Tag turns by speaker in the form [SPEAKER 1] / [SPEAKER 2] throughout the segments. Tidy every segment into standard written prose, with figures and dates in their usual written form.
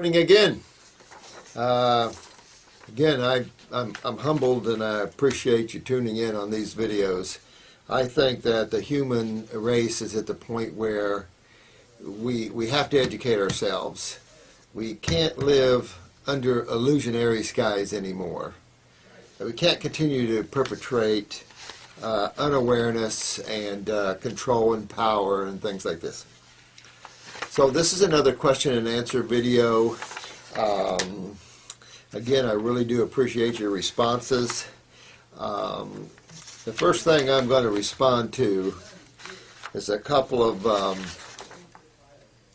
[SPEAKER 1] Morning again. I'm humbled and I appreciate you tuning in on these videos. I think that the human race is at the point where we have to educate ourselves. We can't live under illusionary skies anymore. We can't continue to perpetrate unawareness and control and power and things like this. So this is another question and answer video. Again, I really do appreciate your responses. The first thing I'm going to respond to is a couple of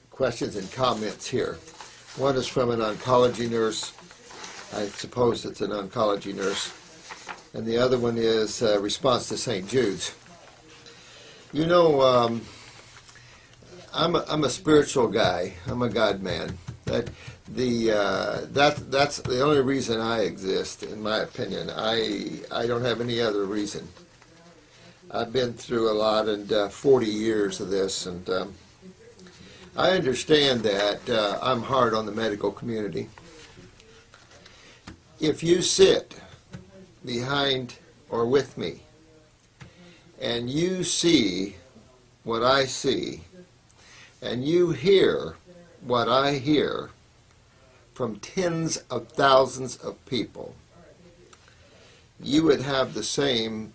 [SPEAKER 1] questions and comments here. One is from an oncology nurse. I suppose it's an oncology nurse. And the other one is a response to St. Jude's. You know, I'm a spiritual guy. I'm a God man. That's the only reason I exist, in my opinion. I don't have any other reason. I've been through a lot and 40 years of this, and I understand that I'm hard on the medical community. If you sit behind or with me and you see what I see, and you hear what I hear from tens of thousands of people, you would have the same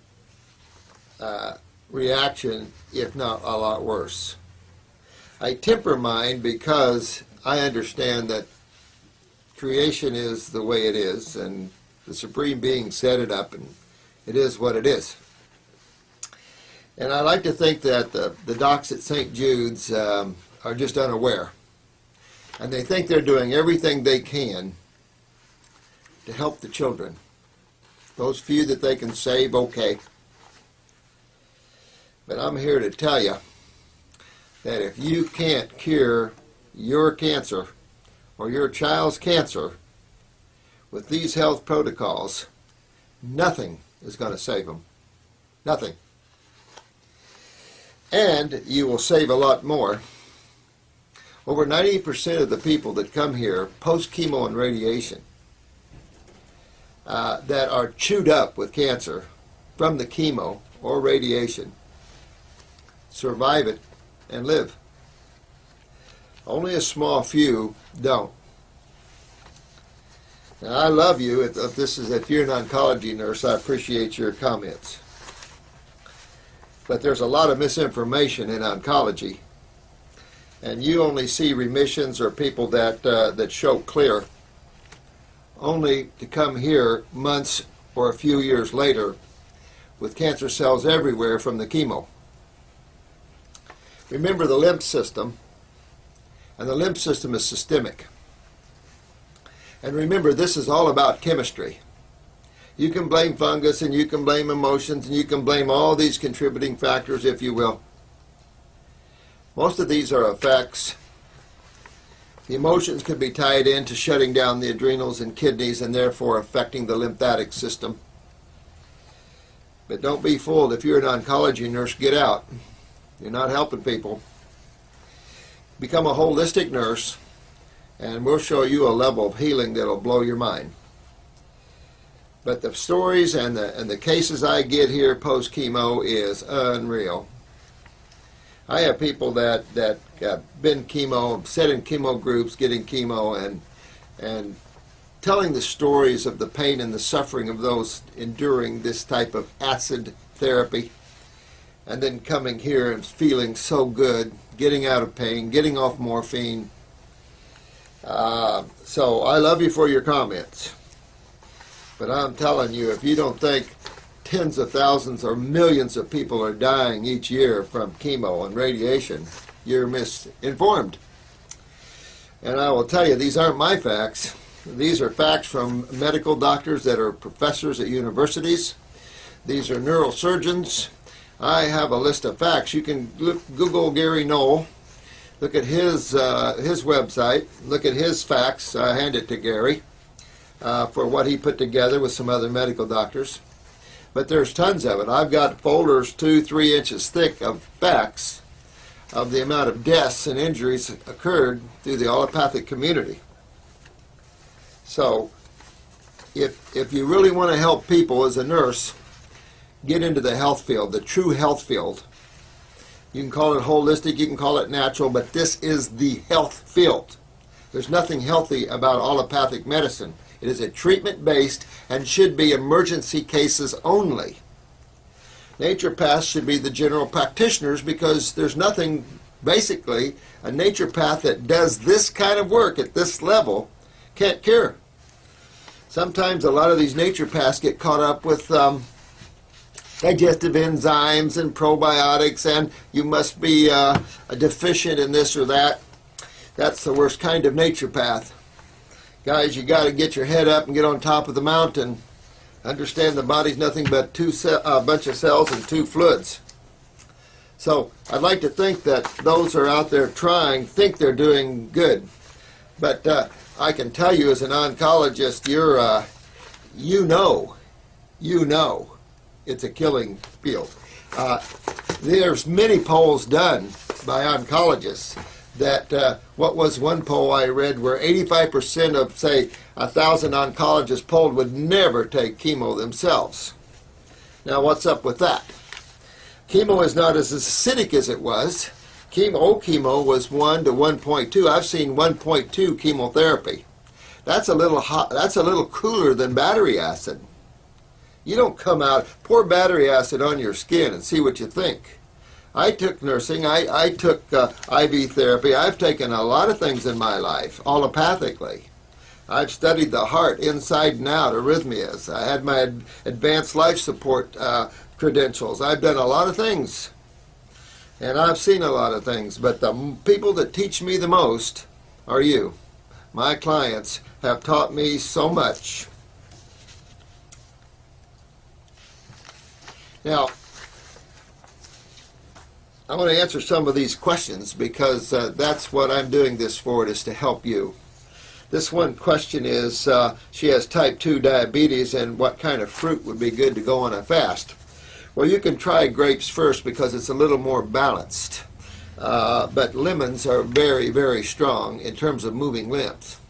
[SPEAKER 1] reaction, if not a lot worse. I temper mine because I understand that creation is the way it is, and the Supreme Being set it up, and it is what it is. And I like to think that the docs at St. Jude's are just unaware. And they think they're doing everything they can to help the children. Those few that they can save, okay. But I'm here to tell you that if you can't cure your cancer or your child's cancer with these health protocols, nothing is going to save them. Nothing. And you will save a lot more. Over 90% of the people that come here post-chemo and radiation that are chewed up with cancer from the chemo or radiation survive it and live. Only a small few don't. Now, I love you. If you're an oncology nurse, I appreciate your comments. But there's a lot of misinformation in oncology, and you only see remissions or people that show clear, only to come here months or a few years later with cancer cells everywhere from the chemo. Remember the lymph system, and the lymph system is systemic. And remember, this is all about chemistry. You can blame fungus, and you can blame emotions, and you can blame all these contributing factors, if you will. Most of these are effects. The emotions could be tied into shutting down the adrenals and kidneys and therefore affecting the lymphatic system. But don't be fooled. If you're an oncology nurse, get out. You're not helping people. Become a holistic nurse, and we'll show you a level of healing that'll blow your mind. But the stories and the cases I get here post-chemo is unreal. I have people that have been chemo, set in chemo groups, getting chemo, and telling the stories of the pain and the suffering of those enduring this type of acid therapy, and then coming here and feeling so good, getting out of pain, getting off morphine. So I love you for your comments. But I'm telling you, if you don't think tens of thousands or millions of people are dying each year from chemo and radiation, you're misinformed. And I will tell you, these aren't my facts. These are facts from medical doctors that are professors at universities. These are neurosurgeons. I have a list of facts. You can Google Gary Knoll, look at his website, look at his facts. I hand it to Gary. For what he put together with some other medical doctors. But there's tons of it. I've got folders 2-3 inches thick of facts of the amount of deaths and injuries occurred through the allopathic community. So if you really want to help people as a nurse, get into the health field, the true health field. You can call it holistic, you can call it natural, but this is the health field. There's nothing healthy about allopathic medicine. It is a treatment-based and should be emergency cases only. Naturopaths should be the general practitioners because there's nothing, basically, a naturopath that does this kind of work at this level can't cure. Sometimes a lot of these naturopaths get caught up with digestive enzymes and probiotics, and you must be deficient in this or that. That's the worst kind of naturopath. Guys, you got to get your head up and get on top of the mountain. Understand the body's nothing but a bunch of cells and two fluids. So I'd like to think that those who are out there trying think they're doing good. But I can tell you as an oncologist, you know it's a killing field. There's many polls done by oncologists that what was one poll I read where 85% of, say, 1,000 oncologists polled would never take chemo themselves. Now what's up with that? Chemo is not as acidic as it was. Old chemo was 1 to 1.2. I've seen 1.2 chemotherapy. That's a little hot, that's a little cooler than battery acid. You don't come out, pour battery acid on your skin and see what you think. I took nursing, I took IV therapy. I've taken a lot of things in my life, allopathically. I've studied the heart inside and out, arrhythmias. I had my advanced life support credentials. I've done a lot of things. And I've seen a lot of things. But the people that teach me the most are you. My clients have taught me so much. Now, I want to answer some of these questions because that's what I'm doing this for, is to help you. This one question is, she has type 2 diabetes and what kind of fruit would be good to go on a fast? Well, you can try grapes first because it's a little more balanced. But lemons are very, very strong in terms of moving lymph.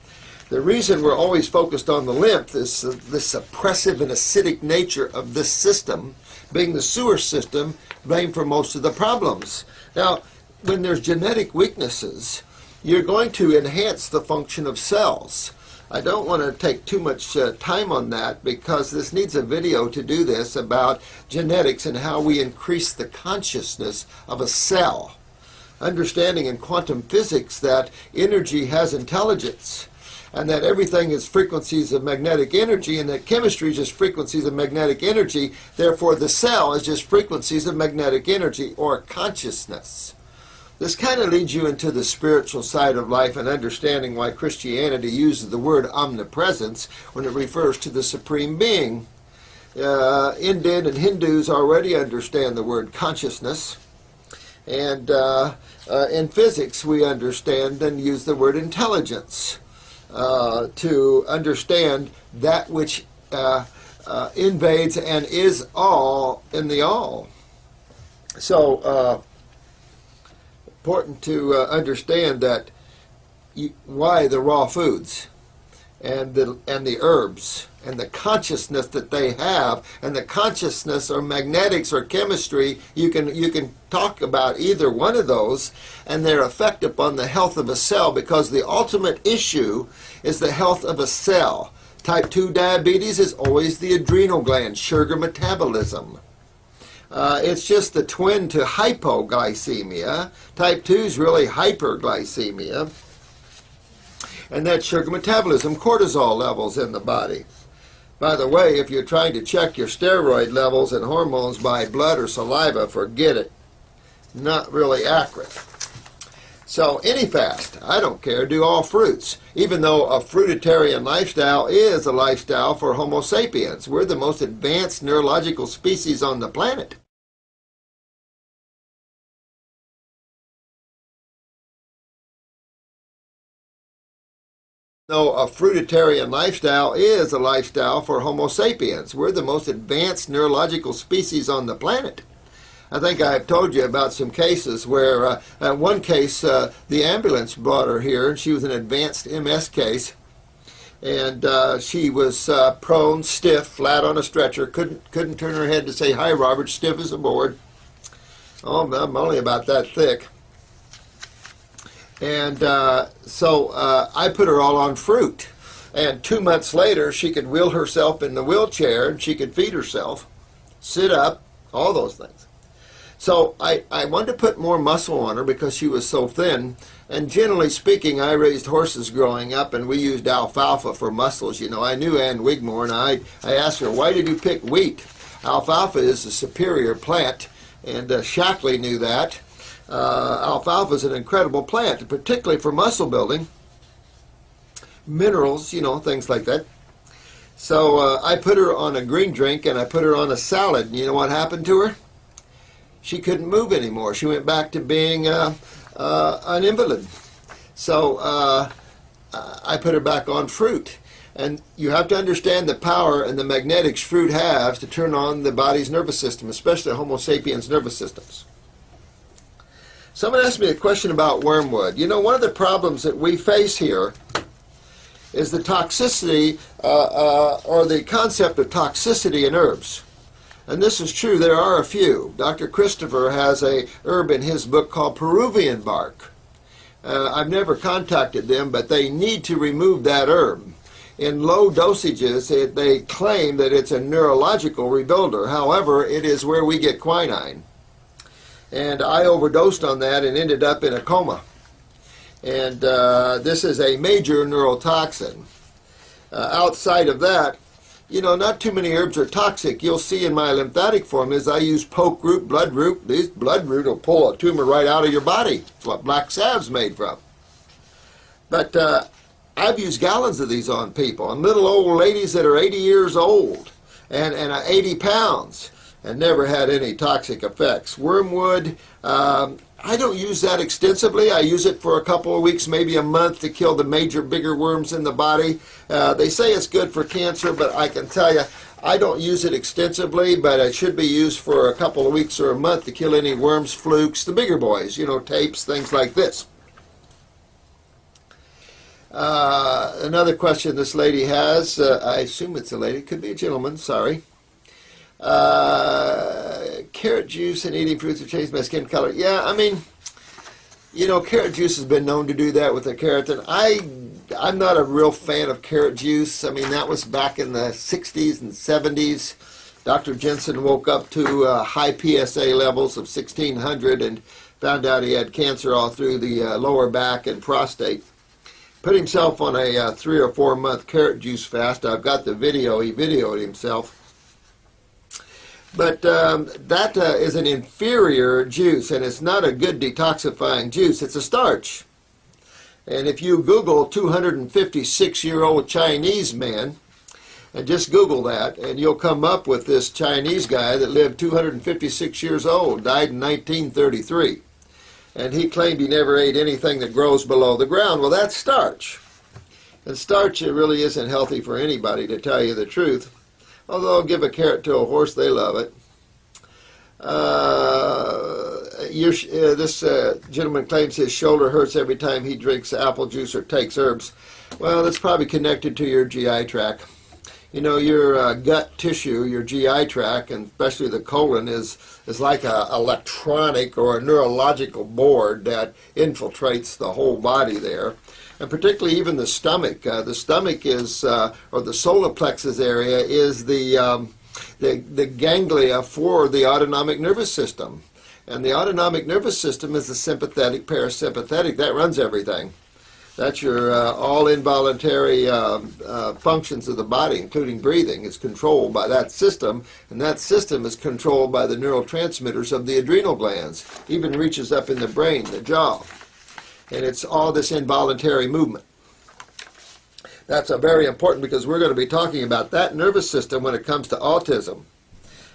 [SPEAKER 1] The reason we're always focused on the lymph is the suppressive and acidic nature of this system, being the sewer system, blamed for most of the problems. Now, when there's genetic weaknesses, you're going to enhance the function of cells. I don't want to take too much time on that because this needs a video to do this about genetics and how we increase the consciousness of a cell. Understanding in quantum physics that energy has intelligence and that everything is frequencies of magnetic energy and that chemistry is just frequencies of magnetic energy, therefore the cell is just frequencies of magnetic energy or consciousness. This kind of leads you into the spiritual side of life and understanding why Christianity uses the word omnipresence when it refers to the Supreme Being. Indian and Hindus already understand the word consciousness. And in physics we understand and use the word intelligence to understand that which invades and is all in the all. So important to understand that why the raw foods and the herbs and the consciousness that they have, and the consciousness or magnetics or chemistry, you can talk about either one of those and their effect upon the health of a cell, because the ultimate issue is the health of a cell. Type 2 diabetes is always the adrenal gland, sugar metabolism. It's just the twin to hypoglycemia. Type 2 is really hyperglycemia. And that's sugar metabolism, cortisol levels in the body. By the way, if you're trying to check your steroid levels and hormones by blood or saliva, forget it. Not really accurate. So any fast, I don't care, do all fruits. Even though a fruitarian lifestyle is a lifestyle for Homo sapiens. We're the most advanced neurological species on the planet. So a fruitarian lifestyle is a lifestyle for Homo sapiens. We're the most advanced neurological species on the planet. I think I've told you about some cases where, one case, the ambulance brought her here, and she was an advanced MS case. And she was prone, stiff, flat on a stretcher. Couldn't turn her head to say, "Hi, Robert," stiff as a board. Oh, I'm only about that thick. And so I put her all on fruit. And 2 months later, she could wheel herself in the wheelchair, and she could feed herself, sit up, all those things. So I wanted to put more muscle on her because she was so thin. And generally speaking, I raised horses growing up, and we used alfalfa for muscles. You know, I knew Ann Wigmore, and I asked her, "Why did you pick wheat? Alfalfa is a superior plant," and Shackley knew that. Alfalfa is an incredible plant, particularly for muscle building, minerals, you know, things like that. So I put her on a green drink, and I put her on a salad. And you know what happened to her? She couldn't move anymore. She went back to being an invalid. So I put her back on fruit. And you have to understand the power and the magnetics fruit has to turn on the body's nervous system, especially Homo sapiens nervous systems. Someone asked me a question about wormwood. You know, one of the problems that we face here is the toxicity or the concept of toxicity in herbs. And this is true, there are a few. Dr. Christopher has a herb in his book called Peruvian bark. I've never contacted them, but they need to remove that herb. In low dosages, they claim that it's a neurological rebuilder. However, it is where we get quinine. And I overdosed on that and ended up in a coma. And this is a major neurotoxin. Outside of that, you know, not too many herbs are toxic. You'll see in my lymphatic formulas, I use poke root, blood root. These blood root will pull a tumor right out of your body. It's what black salve's made from. But I've used gallons of these on people, on little old ladies that are 80 years old and 80 pounds, and never had any toxic effects. Wormwood, I don't use that extensively. I use it for a couple of weeks, maybe a month, to kill the major, bigger worms in the body. They say it's good for cancer, but I can tell you, I don't use it extensively, but it should be used for a couple of weeks or a month to kill any worms, flukes, the bigger boys, you know, tapes, things like this. Another question this lady has, I assume it's a lady, could be a gentleman, sorry. Carrot juice and eating fruits have changed my skin color. Yeah, I mean, you know, carrot juice has been known to do that with the keratin. I'm not a real fan of carrot juice. I mean, that was back in the 60s and 70s. Dr. Jensen woke up to high PSA levels of 1600 and found out he had cancer all through the lower back and prostate. Put himself on a 3 or 4 month carrot juice fast. I've got the video. He videoed himself. But that is an inferior juice, and it's not a good detoxifying juice. It's a starch. And if you Google 256-year-old Chinese man, and just Google that, and you'll come up with this Chinese guy that lived 256 years old, died in 1933. And he claimed he never ate anything that grows below the ground. Well, that's starch. And starch really isn't healthy for anybody, to tell you the truth. Although I'll give a carrot to a horse, they love it. This gentleman claims his shoulder hurts every time he drinks apple juice or takes herbs. Well, that's probably connected to your GI tract. You know, your gut tissue, your GI tract, and especially the colon, is like an electronic or a neurological board that infiltrates the whole body there. And particularly even the stomach. The stomach is, or the solar plexus area, is the ganglia for the autonomic nervous system. And the autonomic nervous system is the sympathetic, parasympathetic. That runs everything. That's your all involuntary functions of the body, including breathing. It's controlled by that system, and that system is controlled by the neurotransmitters of the adrenal glands. Even reaches up in the brain, the jaw. And it's all this involuntary movement. That's very important because we're going to be talking about that nervous system when it comes to autism.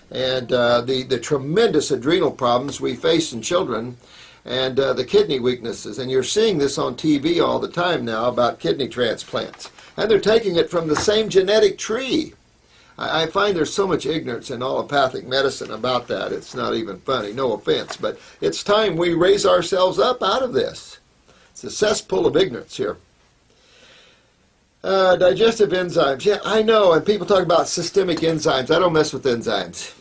[SPEAKER 1] And the tremendous adrenal problems we face in children, and the kidney weaknesses. And you're seeing this on TV all the time now about kidney transplants. And they're taking it from the same genetic tree. I find there's so much ignorance in allopathic medicine about that. It's not even funny, no offense. But it's time we raise ourselves up out of this. It's a cesspool of ignorance here. Digestive enzymes. Yeah, I know. And people talk about systemic enzymes. I don't mess with enzymes.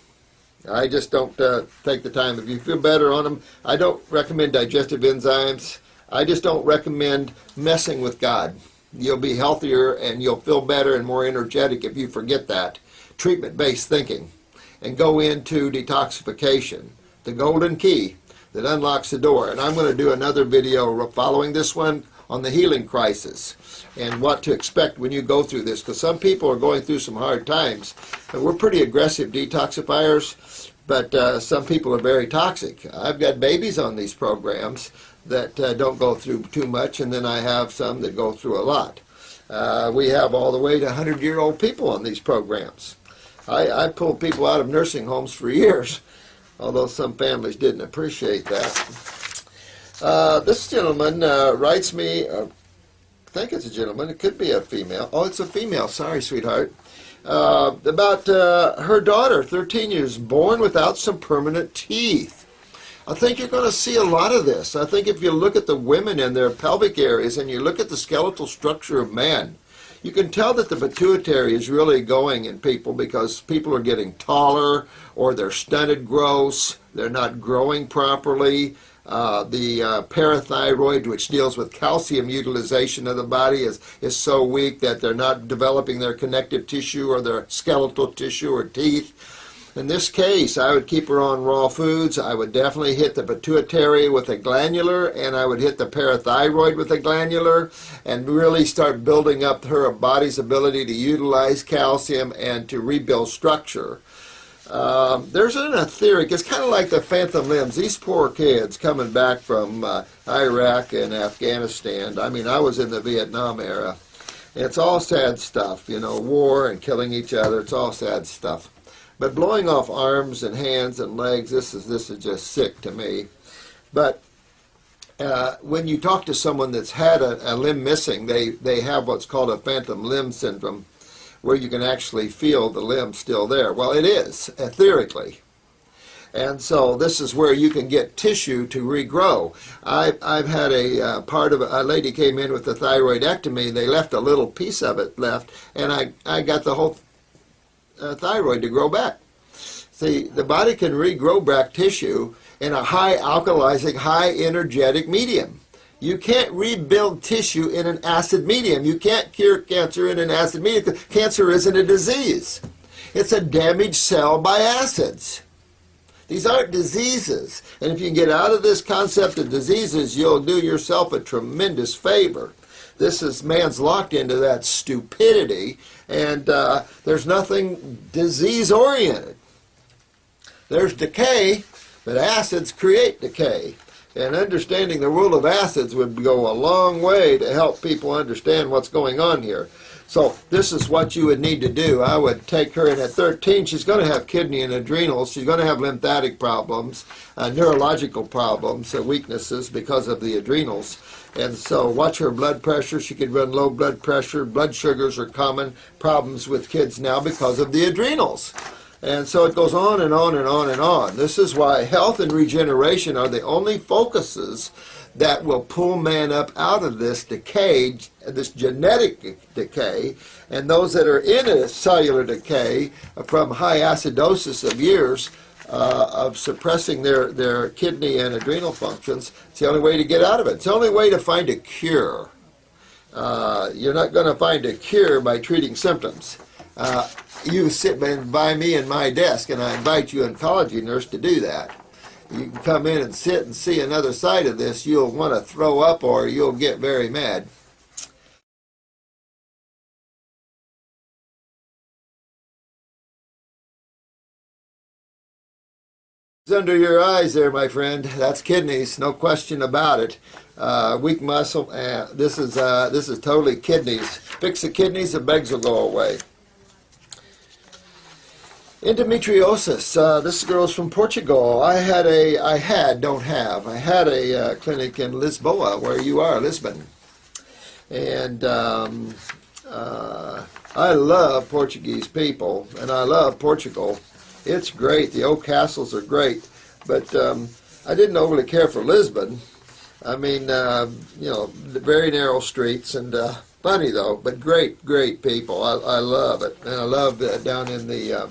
[SPEAKER 1] I just don't take the time. If you feel better on them, I don't recommend digestive enzymes. I just don't recommend messing with God. You'll be healthier and you'll feel better and more energetic if you forget that. Treatment-based thinking and go into detoxification, the golden key that unlocks the door. And I'm going to do another video following this one on the healing crisis and what to expect when you go through this, because some people are going through some hard times. And we're pretty aggressive detoxifiers, but some people are very toxic. I've got babies on these programs that don't go through too much, and then I have some that go through a lot. We have all the way to 100-year-old people on these programs. I pulled people out of nursing homes for years, although some families didn't appreciate that. This gentleman writes me, I think it's a gentleman, it could be a female. Oh, it's a female, sorry, sweetheart. About her daughter, 13 years, born without some permanent teeth. I think you're going to see a lot of this. I think if you look at the women and their pelvic areas and you look at the skeletal structure of man, you can tell that the pituitary is really going in people because people are getting taller or they're stunted growths, they're not growing properly. The parathyroid, which deals with calcium utilization of the body, is so weak that they're not developing their connective tissue or their skeletal tissue or teeth. In this case, I would keep her on raw foods. I would definitely hit the pituitary with a glandular, and I would hit the parathyroid with a glandular, and really start building up her body's ability to utilize calcium and to rebuild structure. There's an etheric, it's kind of like the phantom limbs. These poor kids coming back from Iraq and Afghanistan. I mean, I was in the Vietnam era. It's all sad stuff, you know, war and killing each other. It's all sad stuff. But blowing off arms and hands and legs, this is just sick to me. But when you talk to someone that's had a limb missing, they have what's called a phantom limb syndrome, where you can actually feel the limb still there. Well, it is, etherically. And so this is where you can get tissue to regrow. I've had a lady came in with a thyroidectomy, and they left a little piece of it left, and I got the whole thyroid to grow back. See, the body can regrow back tissue in a high alkalizing, high energetic medium. You can't rebuild tissue in an acid medium. You can't cure cancer in an acid medium because cancer isn't a disease. It's a damaged cell by acids. These aren't diseases. And if you can get out of this concept of diseases, you'll do yourself a tremendous favor. This is, man's locked into that stupidity, and there's nothing disease-oriented. There's decay, but acids create decay. And understanding the world of acids would go a long way to help people understand what's going on here. So this is what you would need to do. I would take her in at 13. She's going to have kidney and adrenals. She's going to have lymphatic problems, neurological problems, weaknesses because of the adrenals. And so watch her blood pressure. She could run low blood pressure. Blood sugars are common problems with kids now because of the adrenals. And so it goes on and on and on and on. This is why health and regeneration are the only focuses that will pull man up out of this decay, this genetic decay, and those that are in a cellular decay from high acidosis of years of suppressing their kidney and adrenal functions. It's the only way to get out of it. It's the only way to find a cure. You're not going to find a cure by treating symptoms. You sit by me in my desk, and I invite you, oncology nurse, to do that. You can come in and sit and see another side of this. You'll want to throw up or you'll get very mad. It's under your eyes there, my friend. That's kidneys, no question about it. Weak muscle. This is totally kidneys. Fix the kidneys, the bugs will go away. Endometriosis. This girl's from Portugal. I had a clinic in Lisboa, where you are, Lisbon. And I love Portuguese people, and I love Portugal. It's great. The old castles are great. But I didn't overly care for Lisbon. I mean, you know, very narrow streets and funny though, but great, great people. I love it, and I love down in the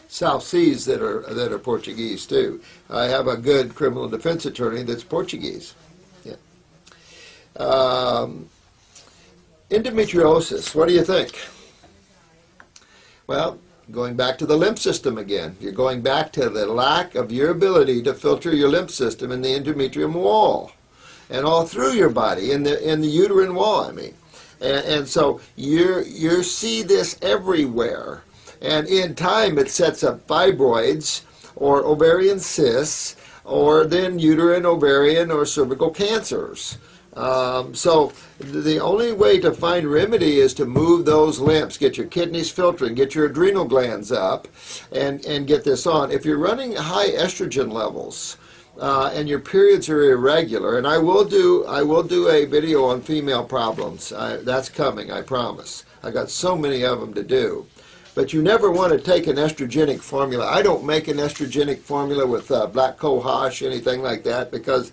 [SPEAKER 1] South Seas that are Portuguese too. I have a good criminal defense attorney that's Portuguese. Yeah. Endometriosis. What do you think? Well, going back to the lymph system again. You're going back to the lack of your ability to filter your lymph system in the endometrium wall and all through your body, in the uterine wall, I mean. And so you see this everywhere. And in time it sets up fibroids or ovarian cysts or then uterine, ovarian, or cervical cancers. So the only way to find remedy is to move those lymphs, get your kidneys filtering, get your adrenal glands up, and get this on. If you're running high estrogen levels and your periods are irregular, and I will do a video on female problems. That's coming, I promise. I got so many of them to do. But you never want to take an estrogenic formula. I don't make an estrogenic formula with black cohosh, anything like that, because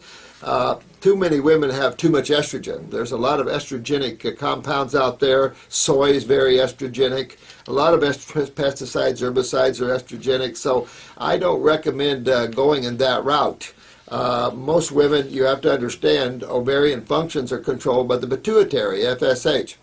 [SPEAKER 1] too many women have too much estrogen. There's a lot of estrogenic compounds out there. Soy is very estrogenic. A lot of pesticides, herbicides are estrogenic. So I don't recommend going in that route. Most women, you have to understand, ovarian functions are controlled by the pituitary, FSH.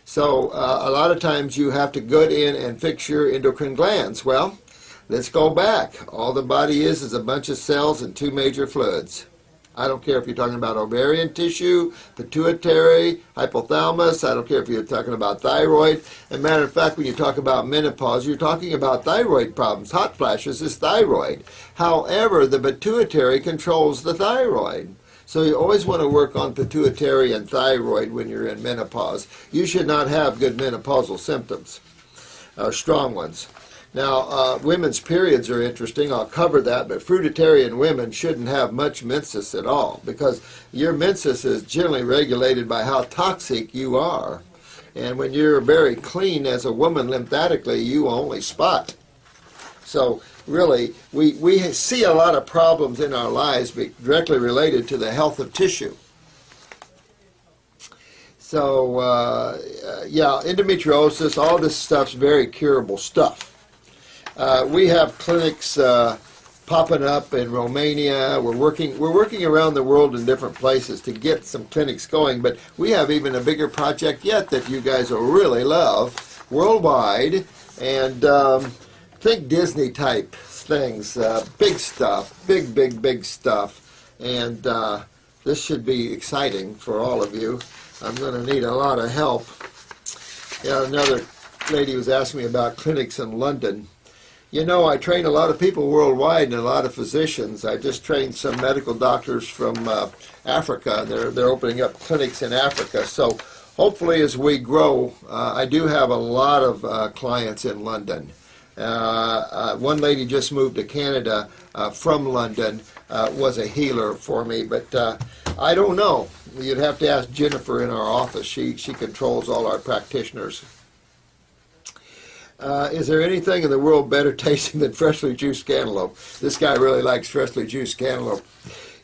[SPEAKER 1] So a lot of times you have to go in and fix your endocrine glands. Well, let's go back. All the body is a bunch of cells and two major fluids. I don't care if you're talking about ovarian tissue, pituitary, hypothalamus. I don't care if you're talking about thyroid. As a matter of fact, when you talk about menopause, you're talking about thyroid problems. Hot flashes is thyroid. However, the pituitary controls the thyroid. So you always want to work on pituitary and thyroid when you're in menopause. You should not have good menopausal symptoms, strong ones. Now, women's periods are interesting. I'll cover that, but fruitarian women shouldn't have much menses at all because your menses is generally regulated by how toxic you are. And when you're very clean as a woman lymphatically, you only spot. So really, we see a lot of problems in our lives directly related to the health of tissue. So, yeah, endometriosis, all this stuff's very curable stuff. We have clinics popping up in Romania. We're working around the world in different places to get some clinics going, but we have even a bigger project yet that you guys will really love worldwide. And think Disney type things, big stuff, big stuff. And this should be exciting for all of you. I'm going to need a lot of help. Yeah, another lady was asking me about clinics in London. You know, I train a lot of people worldwide and a lot of physicians. I just trained some medical doctors from Africa. They're opening up clinics in Africa. So hopefully as we grow, I do have a lot of clients in London. One lady just moved to Canada from London, was a healer for me, but I don't know. You'd have to ask Jennifer in our office. She controls all our practitioners. Is there anything in the world better tasting than freshly juiced cantaloupe? This guy really likes freshly juiced cantaloupe.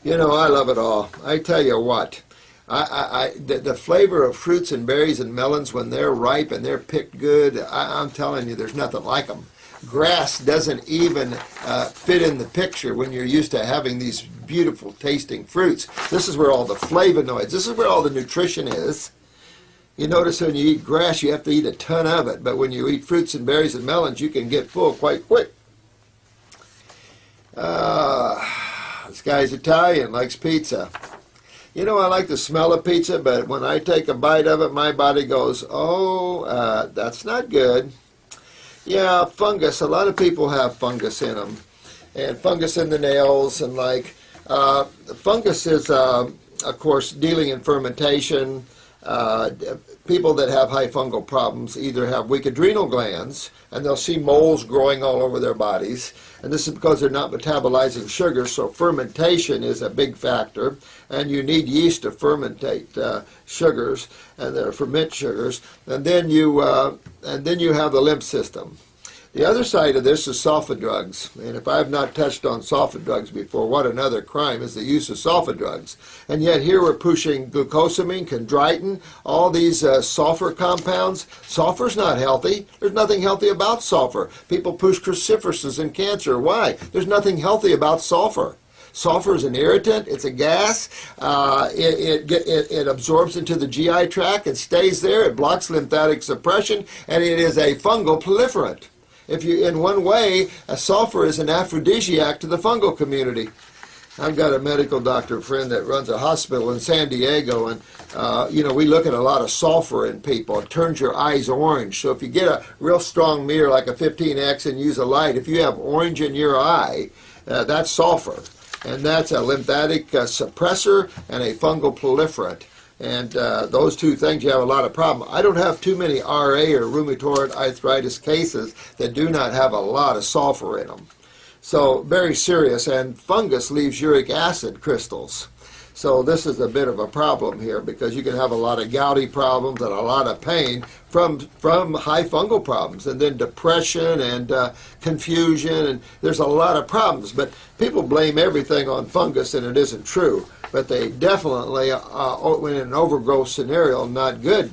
[SPEAKER 1] You know, I love it all. I tell you what, the flavor of fruits and berries and melons when they're ripe and they're picked good, I'm telling you, there's nothing like them. Grass doesn't even fit in the picture when you're used to having these beautiful tasting fruits. This is where all the flavonoids, this is where all the nutrition is. You notice when you eat grass, you have to eat a ton of it, but when you eat fruits and berries and melons, you can get full quite quick. This guy's Italian, likes pizza. You know, I like the smell of pizza, but when I take a bite of it, my body goes, oh, that's not good. Yeah, fungus. A lot of people have fungus in them, and fungus in the nails, and like fungus is, of course, dealing in fermentation. People that have high fungal problems either have weak adrenal glands, and they'll see moles growing all over their bodies, and this is because they're not metabolizing sugar. So fermentation is a big factor, and you need yeast to fermentate sugars, and ferment sugars, and then you have the lymph system. The other side of this is sulfa drugs, and if I have not touched on sulfa drugs before, what another crime is the use of sulfa drugs. And yet here we're pushing glucosamine, chondroitin, all these sulfur compounds. Sulfur's not healthy. There's nothing healthy about sulfur. People push cruciferouses and cancer. Why? There's nothing healthy about sulfur. Sulfur is an irritant. It's a gas. It absorbs into the GI tract and stays there. It blocks lymphatic suppression, and it is a fungal proliferant. If you, in one way, sulfur is an aphrodisiac to the fungal community. I've got a medical doctor friend that runs a hospital in San Diego, and we look at a lot of sulfur in people. It turns your eyes orange. So if you get a real strong mirror like a 15X and use a light, if you have orange in your eye, that's sulfur. And that's a lymphatic suppressor and a fungal proliferant. And those two things, you have a lot of problem. I don't have too many RA or rheumatoid arthritis cases that do not have a lot of sulfur in them. So very serious, and fungus leaves uric acid crystals. So this is a bit of a problem here, because you can have a lot of gouty problems and a lot of pain from high fungal problems, and then depression and confusion, and there's a lot of problems. But people blame everything on fungus, and it isn't true. But they definitely, when in an overgrowth scenario, not good.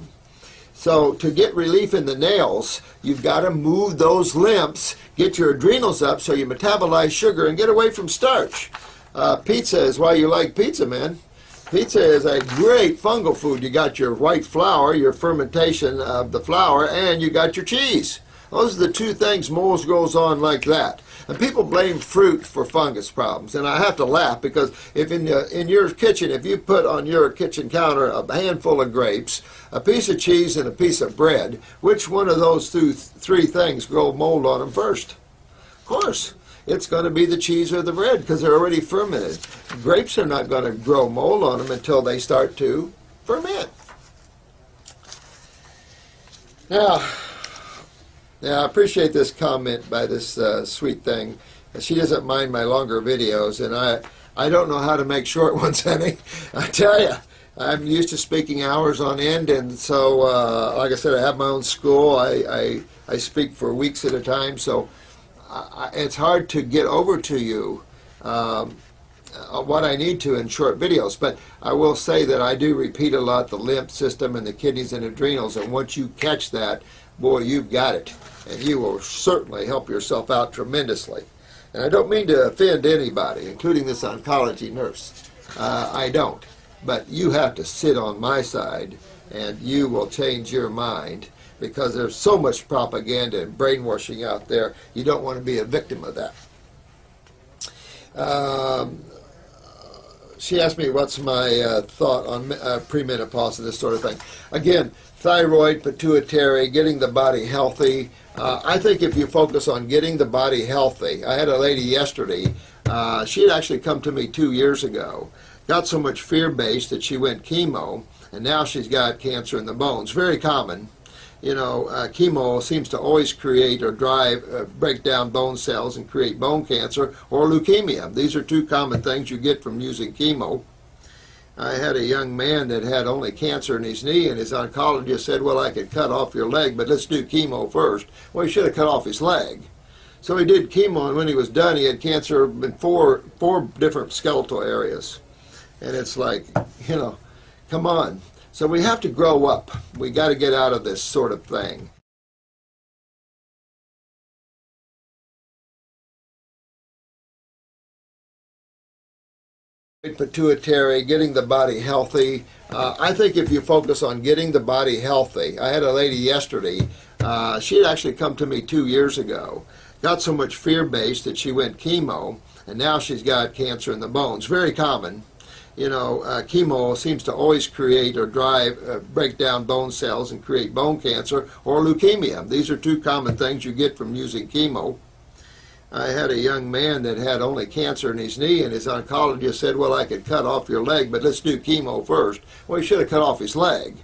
[SPEAKER 1] So to get relief in the nails, you've got to move those lymphs, get your adrenals up so you metabolize sugar, and get away from starch. Pizza is why you like pizza, man. Pizza is a great fungal food. You got your white flour, your fermentation of the flour, and you got your cheese. Those are the two things moles goes on like that. And people blame fruit for fungus problems. And I have to laugh, because if in your kitchen, if you put on your kitchen counter a handful of grapes, a piece of cheese, and a piece of bread, which one of those three things grow mold on them first? Of course, it's going to be the cheese or the bread, because they're already fermented. Grapes are not going to grow mold on them until they start to ferment. Now, I appreciate this comment by this sweet thing. She doesn't mind my longer videos, and I don't know how to make short ones, honey. I tell you, I'm used to speaking hours on end, and so, like I said, I have my own school. I speak for weeks at a time, so it's hard to get over to you what I need to in short videos. But I will say that I do repeat a lot the lymph system and the kidneys and adrenals, and once you catch that, boy, you've got it, and you will certainly help yourself out tremendously. And I don't mean to offend anybody, including this oncology nurse. I don't. But you have to sit on my side, and you will change your mind, because there's so much propaganda and brainwashing out there. You don't want to be a victim of that. She asked me what's my thought on premenopause and this sort of thing. Again, thyroid, pituitary, getting the body healthy. I think if you focus on getting the body healthy, I had a lady yesterday, she had actually come to me 2 years ago, got so much fear-based that she went chemo, and now she's got cancer in the bones. Very common. You know, chemo seems to always create or break down bone cells and create bone cancer or leukemia. These are two common things you get from using chemo. I had a young man that had only cancer in his knee, and his oncologist said, well, I could cut off your leg, but let's do chemo first. Well, he should have cut off his leg. So he did chemo, and when he was done, he had cancer in four different skeletal areas. And it's like, you know, come on. So we have to grow up. We got to get out of this sort of thing. Pituitary, getting the body healthy. I think if you focus on getting the body healthy, I had a lady yesterday, she had actually come to me 2 years ago, got so much fear-based that she went chemo, and now she's got cancer in the bones. Very common. You know, chemo seems to always create or break down bone cells and create bone cancer or leukemia. These are two common things you get from using chemo. I had a young man that had only cancer in his knee, and his oncologist said, well, I could cut off your leg, but let's do chemo first. Well, he should have cut off his leg.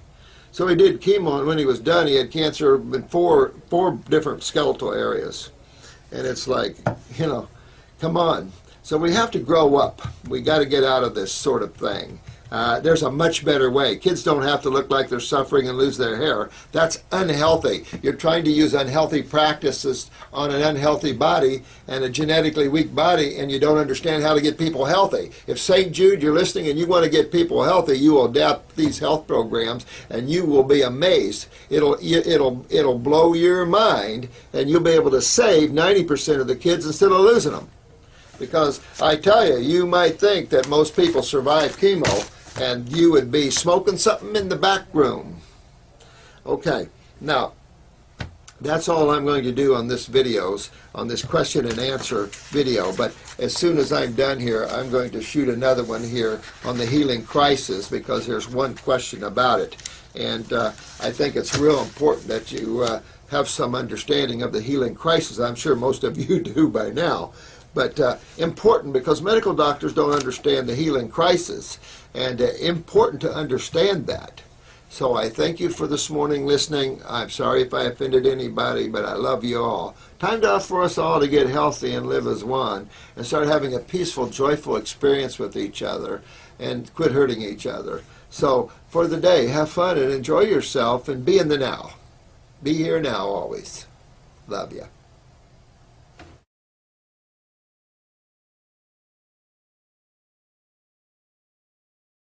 [SPEAKER 1] So he did chemo, and when he was done, he had cancer in four different skeletal areas. And it's like, you know, come on. So we have to grow up. We got to get out of this sort of thing. There's a much better way. Kids don't have to look like they're suffering and lose their hair. That's unhealthy. You're trying to use unhealthy practices on an unhealthy body and a genetically weak body, and you don't understand how to get people healthy. If St. Jude, you're listening and you want to get people healthy, you will adapt these health programs and you will be amazed. It'll blow your mind, and you'll be able to save 90% of the kids instead of losing them. Because I tell you, you might think that most people survive chemo and you would be smoking something in the back room. Okay, now that's all I'm going to do on this question and answer video. But as soon as I'm done here, I'm going to shoot another one here on the healing crisis, because there's one question about it. And I think it's real important that you have some understanding of the healing crisis. I'm sure most of you do by now. But important because medical doctors don't understand the healing crisis, and important to understand that. So I thank you for this morning listening. I'm sorry if I offended anybody, but I love you all. Time for us all to get healthy and live as one and start having a peaceful, joyful experience with each other and quit hurting each other. So for the day, have fun and enjoy yourself and be in the now. Be here now always. Love you.